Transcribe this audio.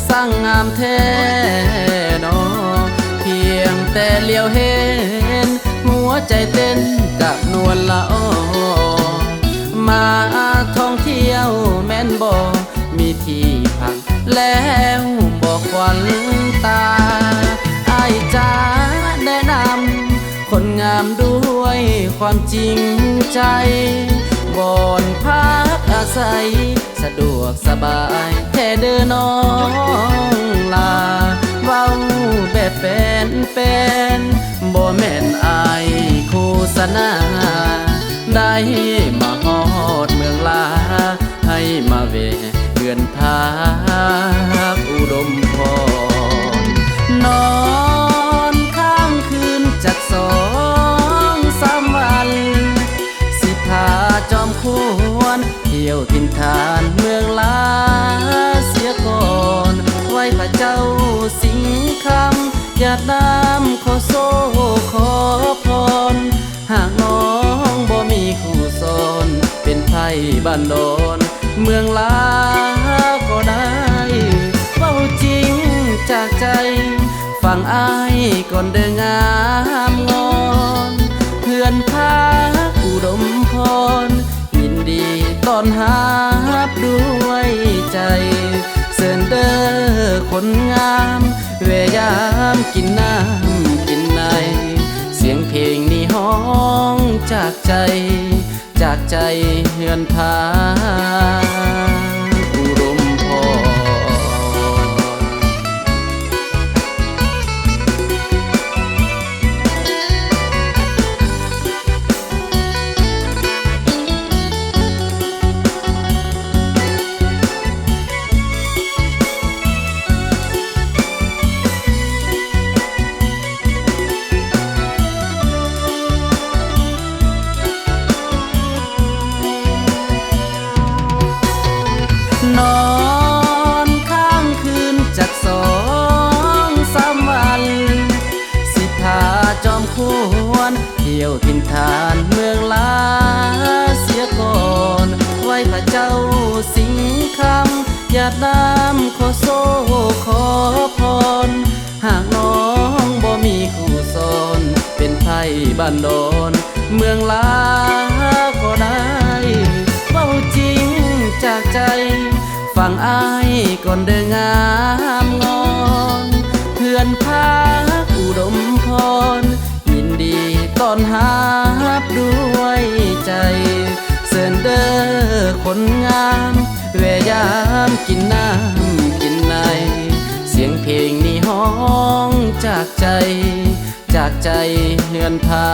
สร้างงามแท้นอเพียงแต่เลี้ยวเห็นหัวใจเต้นกับนวลละออมาท่องเที่ยวแม่นบ่มีที่พักแล้วบอกควันตาอ้ายจ๋าแนะนำคนงามด้วยความจริงใจบ่อนพักอาศัยสะดวกสบายแค่เดินน้องลาเว้าแบบเป็นบ่แม่นอายโฆษณาได้มาฮอดเมืองลาให้มาเวะเฮือนพักอุดมพรนอนข้ามคืนจาก2-3 วันสิพาจอมควรเที่ยวถิ่นฐานเมืองลาเสียก่อนไว้พระเจ้าสิงคำหยาดน้ำขอโซขอพรหากน้องบ่มีคู่สนเป็นไทยบ้านโดนเมืองลาก็ได้เว้าจริงจากใจฟังอ้ายก่อนเด้องามงอนเพื่อนพักอุดมพรยินดีต้อนรับด้วยใจเสิร์นเด้อคนงามเวยามกินน้ำกินในเสียงเพลงนี้ห้องจากใจเฮือนพาอุดมพรนอนข้างคืนจาก2-3 วันสิพาจอมควรเที่ยวถิ่นฐานเมืองลาเสียก่อนไว้พระเจ้าสิงคำหยาดน้ำขอโซขอพรหากน้องบ่มีคู่สนเป็นไทยบ้านโดนเมืองลาก็ได้เว้าจริงจากใจฟังอ้ายก่อนเด้องามงอนเพื่อนพักอุดมพรยินดีต้อนรับด้วยใจเสิร์นเด้อคนงามเวยามกินน้ำกินในเสียงเพลงนี้ห้องจากใจเฮือนพา